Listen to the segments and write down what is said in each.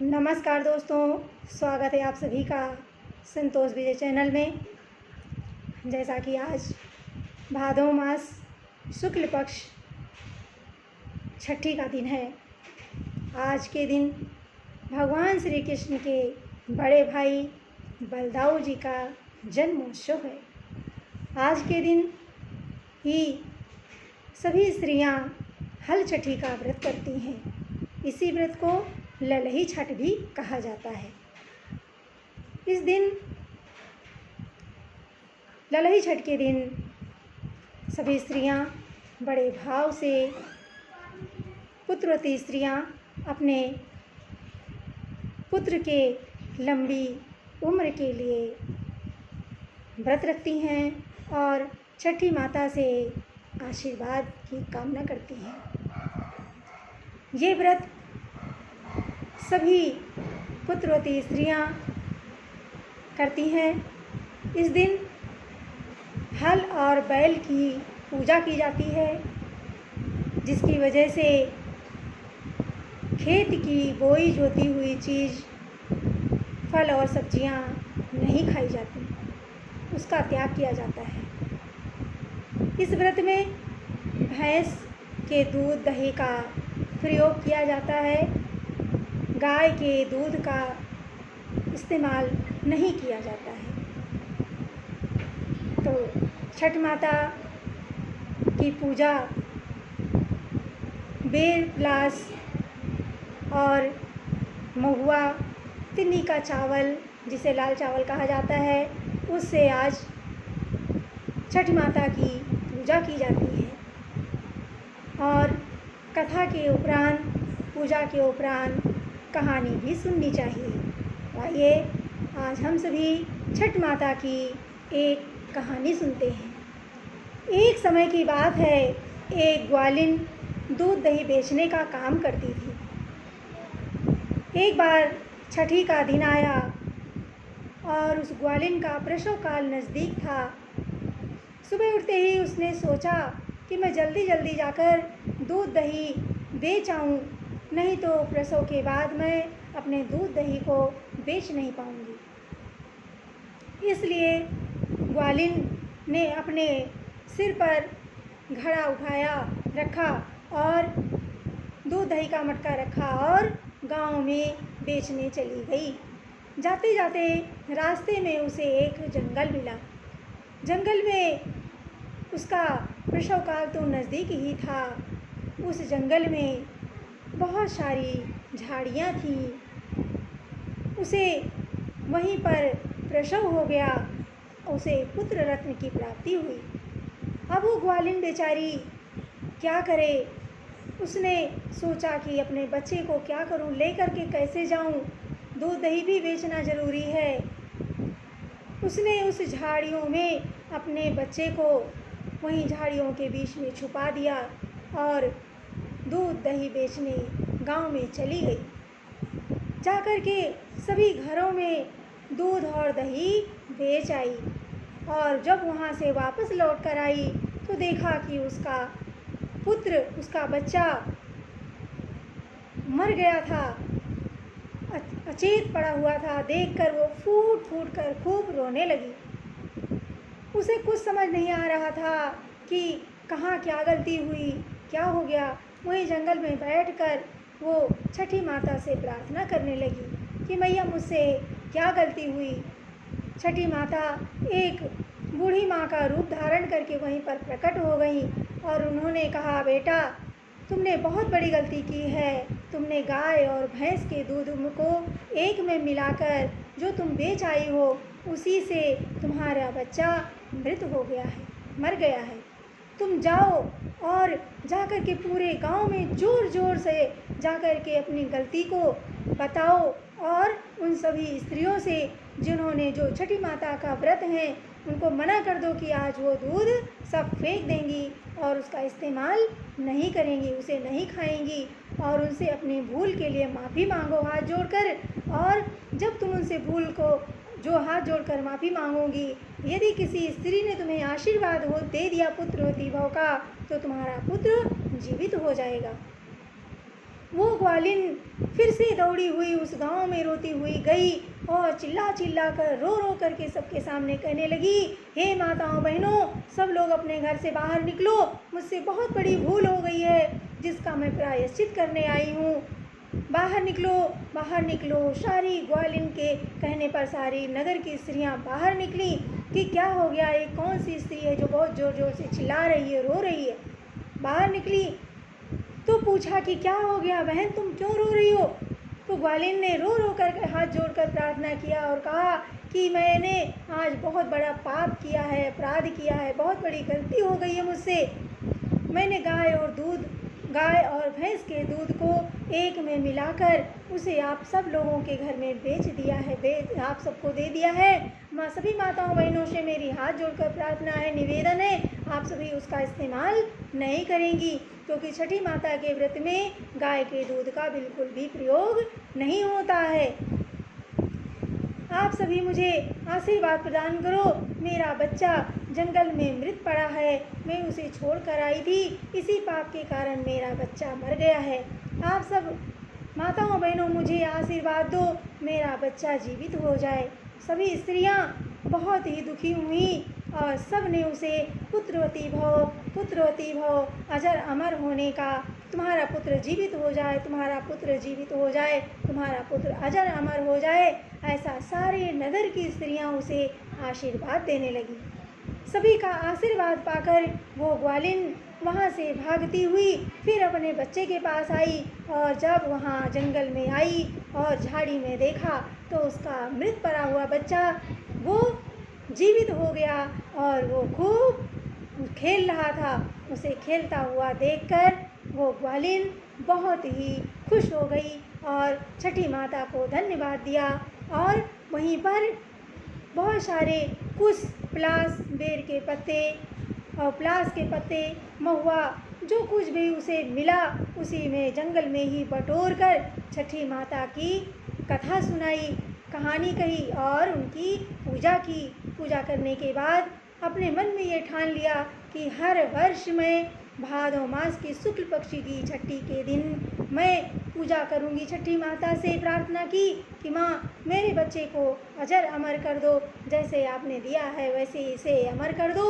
नमस्कार दोस्तों, स्वागत है आप सभी का संतोष विजय चैनल में। जैसा कि आज भादो मास शुक्ल पक्ष छठी का दिन है। आज के दिन भगवान श्री कृष्ण के बड़े भाई बलदाऊ जी का जन्मोत्सव है। आज के दिन ही सभी स्त्रियां हल छठी का व्रत करती हैं। इसी व्रत को ललही छठ भी कहा जाता है। इस दिन ललही छठ के दिन सभी स्त्रियां बड़े भाव से, पुत्रवती स्त्रियां अपने पुत्र के लंबी उम्र के लिए व्रत रखती हैं और छठी माता से आशीर्वाद की कामना करती हैं। ये व्रत सभी पुत्रवती स्त्रियां करती हैं। इस दिन हल और बैल की पूजा की जाती है, जिसकी वजह से खेत की बोई जोती हुई चीज़, फल और सब्जियां नहीं खाई जाती, उसका त्याग किया जाता है। इस व्रत में भैंस के दूध दही का प्रयोग किया जाता है। गाय के दूध का इस्तेमाल नहीं किया जाता है। तो छठ माता की पूजा बेर प्लास और महुआ, तिन्नी का चावल, जिसे लाल चावल कहा जाता है, उससे आज छठ माता की पूजा की जाती है। और कथा के उपरांत, पूजा के उपरांत कहानी भी सुननी चाहिए। आइए आज हम सभी छठ माता की एक कहानी सुनते हैं। एक समय की बात है, एक ग्वालिन दूध दही बेचने का काम करती थी। एक बार छठी का दिन आया और उस ग्वालिन का प्रसव काल नज़दीक था। सुबह उठते ही उसने सोचा कि मैं जल्दी जल्दी जाकर दूध दही बेच आऊँ, नहीं तो प्रसव के बाद मैं अपने दूध दही को बेच नहीं पाऊँगी। इसलिए ग्वालिन ने अपने सिर पर घड़ा उठाया रखा और दूध दही का मटका रखा और गांव में बेचने चली गई। जाते जाते रास्ते में उसे एक जंगल मिला। जंगल में उसका प्रसव काल तो नज़दीक ही था। उस जंगल में बहुत सारी झाड़ियाँ थीं। उसे वहीं पर प्रसव हो गया। उसे पुत्र रत्न की प्राप्ति हुई। अब वो ग्वालिन बेचारी क्या करे? उसने सोचा कि अपने बच्चे को क्या करूं, लेकर के कैसे जाऊं? दूध दही भी बेचना ज़रूरी है। उसने उस झाड़ियों में अपने बच्चे को वहीं झाड़ियों के बीच में छुपा दिया और दूध दही बेचने गांव में चली गई। जाकर के सभी घरों में दूध और दही बेच आई और जब वहां से वापस लौट कर आई तो देखा कि उसका पुत्र, उसका बच्चा मर गया था, अचेत पड़ा हुआ था। देखकर वो फूट फूट कर खूब रोने लगी। उसे कुछ समझ नहीं आ रहा था कि कहाँ क्या गलती हुई, क्या हो गया। वही जंगल में बैठकर वो छठी माता से प्रार्थना करने लगी कि मैया मुझसे क्या गलती हुई। छठी माता एक बूढ़ी माँ का रूप धारण करके वहीं पर प्रकट हो गई और उन्होंने कहा, बेटा तुमने बहुत बड़ी गलती की है। तुमने गाय और भैंस के दूध को एक में मिलाकर जो तुम बेच आई हो, उसी से तुम्हारा बच्चा मृत हो गया है, मर गया है। तुम जाओ और जाकर के पूरे गांव में ज़ोर ज़ोर से जाकर के अपनी गलती को बताओ और उन सभी स्त्रियों से जिन्होंने जो छठी माता का व्रत है उनको मना कर दो कि आज वो दूध सब फेंक देंगी और उसका इस्तेमाल नहीं करेंगी, उसे नहीं खाएंगी। और उनसे अपनी भूल के लिए माफ़ी मांगो हाथ जोड़कर। और जब तुम उनसे भूल को जो हाथ जोड़कर माफ़ी मांगोगी, यदि किसी स्त्री ने तुम्हें आशीर्वाद हो दे दिया पुत्रवती भव का, तो तुम्हारा पुत्र जीवित हो जाएगा। वो ग्वालिन फिर से दौड़ी हुई उस गांव में रोती हुई गई और चिल्ला चिल्ला कर रो रो करके सबके सामने कहने लगी, हे माताओं बहनों, सब लोग अपने घर से बाहर निकलो, मुझसे बहुत बड़ी भूल हो गई है जिसका मैं प्रायश्चित करने आई हूँ। बाहर निकलो, बाहर निकलो। सारी ग्वालिन के कहने पर सारी नगर की स्त्रियां बाहर निकली कि क्या हो गया, एक कौन सी स्त्री है जो बहुत ज़ोर ज़ोर से चिल्ला रही है, रो रही है। बाहर निकली तो पूछा कि क्या हो गया बहन, तुम क्यों रो रही हो। तो ग्वालिन ने रो रो कर हाथ जोड़कर प्रार्थना किया और कहा कि मैंने आज बहुत बड़ा पाप किया है, अपराध किया है, बहुत बड़ी गलती हो गई है मुझसे। मैंने गाय और भैंस के दूध को एक में मिलाकर उसे आप सब लोगों के घर में बेच दिया है, आप सबको दे दिया है। सभी माताओं बहनों से मेरी हाथ जोड़कर प्रार्थना है, निवेदन है, आप सभी उसका इस्तेमाल नहीं करेंगी, क्योंकि छठी माता के व्रत में गाय के दूध का बिल्कुल भी प्रयोग नहीं होता है। आप सभी मुझे आशीर्वाद प्रदान करो। मेरा बच्चा जंगल में मृत पड़ा है, मैं उसे छोड़ कर आई थी, इसी पाप के कारण मेरा बच्चा मर गया है। आप सब माताओं बहनों मुझे आशीर्वाद दो, मेरा बच्चा जीवित हो जाए। सभी स्त्रियां बहुत ही दुखी हुई और सब ने उसे पुत्रवती भव, अजर अमर होने का, तुम्हारा पुत्र जीवित हो जाए, तुम्हारा पुत्र जीवित हो जाए, तुम्हारा पुत्र अजर अमर हो जाए, ऐसा सारे नगर की स्त्रियां उसे आशीर्वाद देने लगी। सभी का आशीर्वाद पाकर वो ग्वालिन वहाँ से भागती हुई फिर अपने बच्चे के पास आई और जब वहाँ जंगल में आई और झाड़ी में देखा तो उसका मृत पड़ा हुआ बच्चा वो जीवित हो गया और वो खूब खेल रहा था। उसे खेलता हुआ देखकर वो ग्वालिन बहुत ही खुश हो गई और छठी माता को धन्यवाद दिया और वहीं पर बहुत सारे कुश, पलास, बेर के पत्ते और पलास के पत्ते, महुआ, जो कुछ भी उसे मिला उसी में जंगल में ही बटोर कर छठी माता की कथा सुनाई, कहानी कही और उनकी पूजा की। पूजा करने के बाद अपने मन में ये ठान लिया कि हर वर्ष मैं भादो मास की शुक्ल पक्ष की छठी के दिन मैं पूजा करूंगी। छठी माता से प्रार्थना की कि माँ मेरे बच्चे को अजर अमर कर दो, जैसे आपने दिया है वैसे इसे अमर कर दो।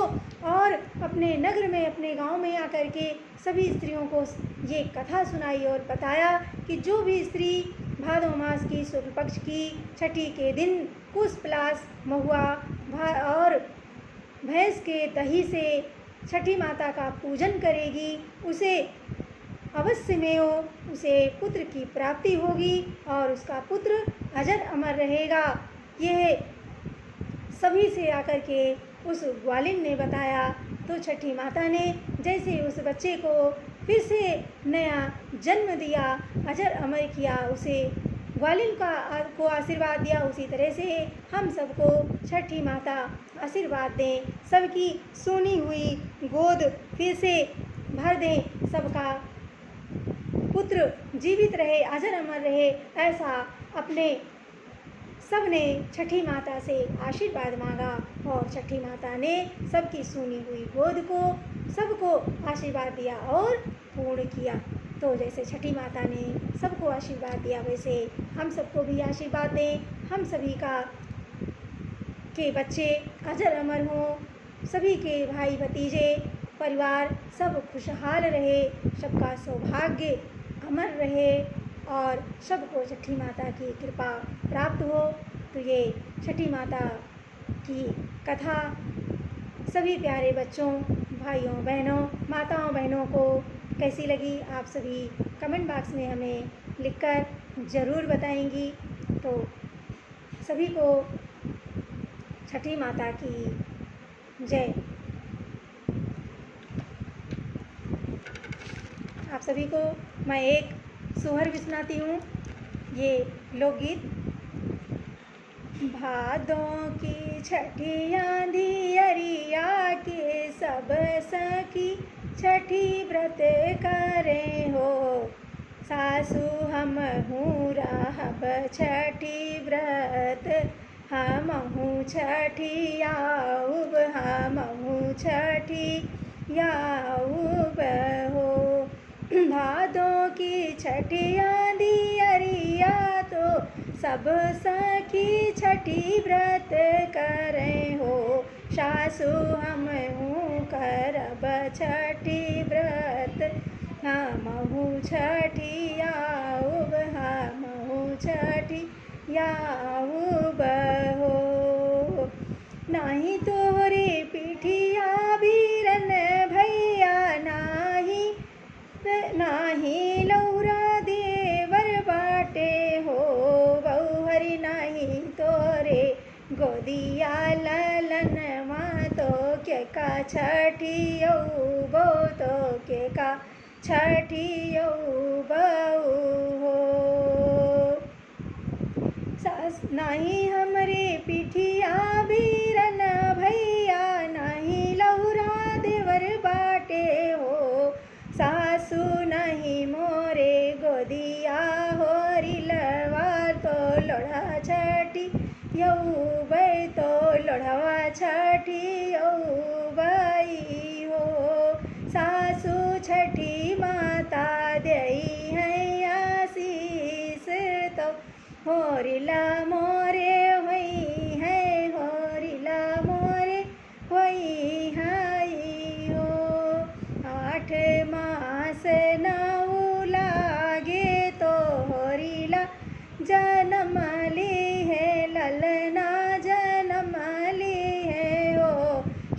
और अपने नगर में, अपने गांव में आकर के सभी स्त्रियों को ये कथा सुनाई और बताया कि जो भी स्त्री भादो मास की शुक्ल पक्ष की छठी के दिन कुश, पलास, महुआ और भैंस के दही से छठी माता का पूजन करेगी उसे अवश्य में उसे पुत्र की प्राप्ति होगी और उसका पुत्र अजर अमर रहेगा। यह सभी से आकर के उस ग्वालिन ने बताया तो छठी माता ने जैसे उस बच्चे को फिर से नया जन्म दिया, अजर अमर किया, उसे ग्वालिन को आशीर्वाद दिया, उसी तरह से हम सबको छठी माता आशीर्वाद दें, सबकी सोनी हुई गोद फिर से भर दें, सबका पुत्र जीवित रहे, अजर अमर रहे, ऐसा अपने सब ने छठी माता से आशीर्वाद मांगा और छठी माता ने सबकी सुनी हुई गोद को सबको आशीर्वाद दिया और पूर्ण किया। तो जैसे छठी माता ने सबको आशीर्वाद दिया वैसे हम सबको भी आशीर्वाद दें, हम सभी के बच्चे अजर अमर हों, सभी के भाई भतीजे परिवार सब खुशहाल रहे, सबका सौभाग्य अमर रहे और सबको छठी माता की कृपा प्राप्त हो। तो ये छठी माता की कथा सभी प्यारे बच्चों, भाइयों बहनों, माताओं बहनों को कैसी लगी आप सभी कमेंट बॉक्स में हमें लिखकर ज़रूर बताएंगी। तो सभी को छठी माता की जय। आप सभी को मैं एक सोहर भी सुनाती हूँ, ये लोकगीत। भादों की छठी आंधी अरिया के सब सखी छठी व्रत करे हो, सासू हम हूँ रहब छठी व्रत, हम हूँ छठी आऊब, हम हूँ छठी आऊब हो। भादों की छठिया दियरिया तो सब सखी छठी व्रत करें हो। सासु हम करब छठी व्रत, हमहु छठियाऊब, हमहु छठियाऊब हो। नाही तोहरे पिठिया बीरन भैया, नाही लौरा देवर बाटे हो। बहुहरी नाही तोरे गोदिया ललनवा, तो के का छठियौबो, तो के का छठियौबो हो। सास नाही हमरे पिठिया बीरन भैया, नाही लौरा देवर बाटे हो। सासु नहीं मोरे गोदिया होरी लवार, तो लोढ़ा छठियौबै, तो लोढ़वा छठियौबै हो। सासु छठी माता देई है आशीष, तो होरिला मोरे होई है, होरिला मोरे होई है हो। 8 मास नऊ लागे, तो होरिला जन्म ली है, ललना जन्म ली है हो।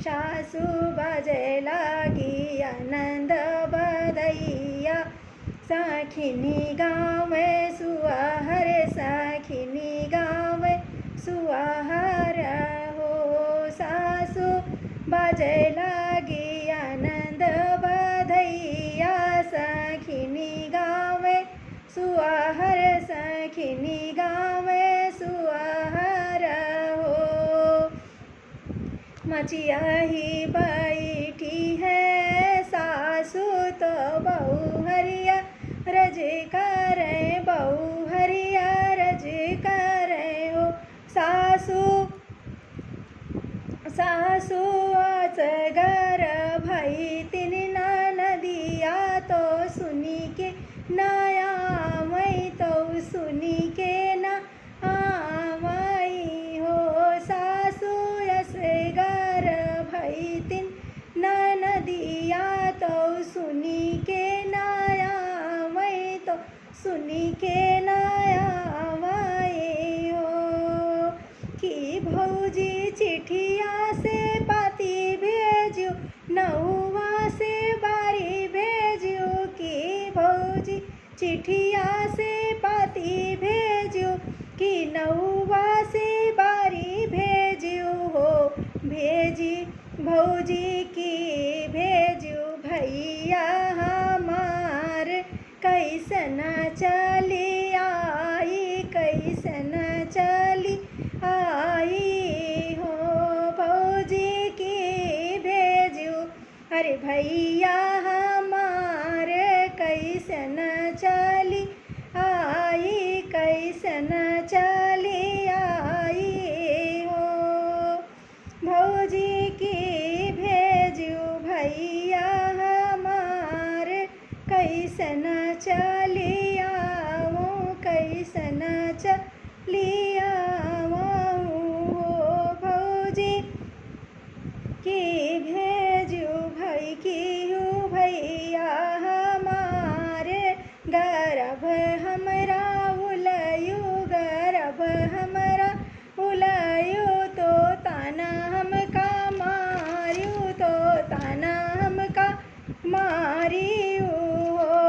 सासु बजे लागी आनंद बधैया, साखिनी गावे सुआहर, साखिनी गावे सुआहर हो। सासु बजे लागी आनंद बधैया, साखिनी गावे सुआहर, साखिनी गावे सुआहर हो। मचिया ही बैठी है सासु, तो बहुहरिया रज करे, बहुहरिया रज करे हो। सासु अजगर भई तीन नदिया, तो सुनी के नया मई, तो सुनी के ना आवई हो। सासु असगर भई तीन नदिया, तो सुनी के नया मई, तो सुनी के नया मई हो। कि भौजी चिठिया से पाती भेजू, नौवा से बारी भेजू, कि भौजी चिठिया से पाती भेजू, कि नौवा से बारी भेजू हो। भेजी भौजी की भेजू, भैया हमार कैसन चली आई, कैसन चली आई हो। भौजी की भेजू, अरे भैया हमार कैसन चली आई, कैसन चली आई हो। भौजी की भेजू, भैया हमार कैसन चली आओ, कैसन चली आओ हो। भौजी की भेजू भाई की भैया हमारे, गर्भ हमरा उलयू, गर्भ हमरा उलयू, तो ताना हमका मारियो, तो ताना हमका मारियो हो।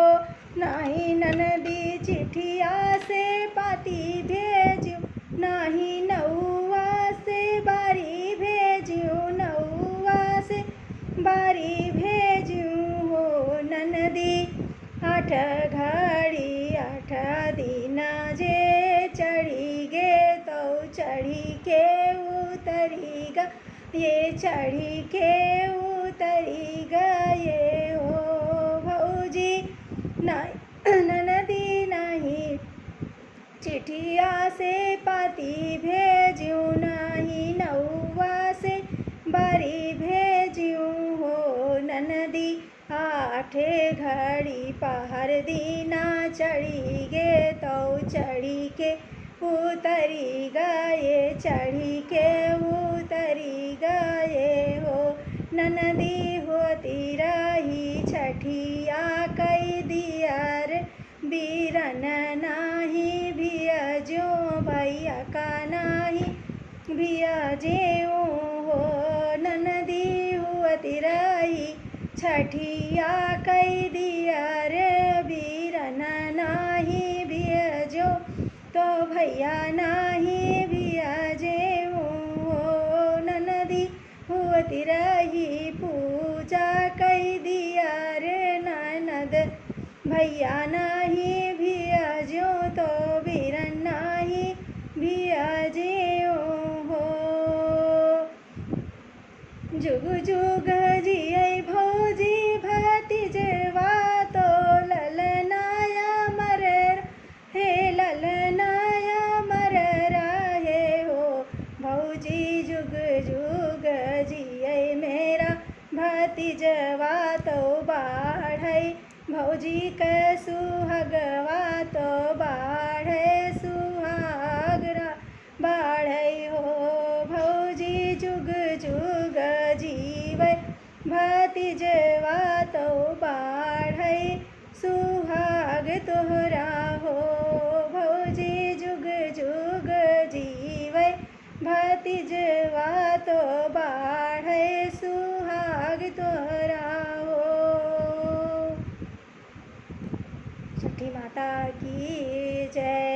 नाही ननदी चिठिया से पाती भेजू, नाही नौवा से बारी भेजू, नौवा से बारी भेजू हो। ननदी 8 घड़ी 8 दिन जे चढ़ी गे, तो चढ़ी के उतरी गा, ये चढ़ी के उतरी गए हो। भौजी ननदी नहीं चिठिया से पाती भेजू, नहीं नौवा से बारी भेजू हो। ननदी 8 आठे घड़ी पहर दीना चढ़ी गे तो चढ़ी के उतरी गए, चढ़ी के उतरी गए हो। ननदी होती रही छठिया कई दियर, बीरन नाही भियजो भैया का नाही भियजेऊ हो। ननदी होती रही छठिया कई दियर, बीरन नाही भियजो तो भैया नाही भियजेऊ हो। ननदी होती रही पूजा कई दियर, ननद भैया नाही भियजो तो बीरन नाही भियजेऊ हो। जुग जुग जियै भौजी भतीजवा तो ललनाया मर हे, ललनाया मर रहे हो। भौजी जुग जुग जियै मेरा भतीजवा तो बाढ़ै, भौजी के सुहागवा तो बाढ़ै, सुहागरा बाढ़ै हो। भौजी जुग जुग जीवै भतीजवा तो बाढ़ै, सुहाग तोहरा हो। भौजी जुग जुग जीवै भतीजवा तो बाढ़ै, सुहाग तोहरा हो। छठी माता की जय।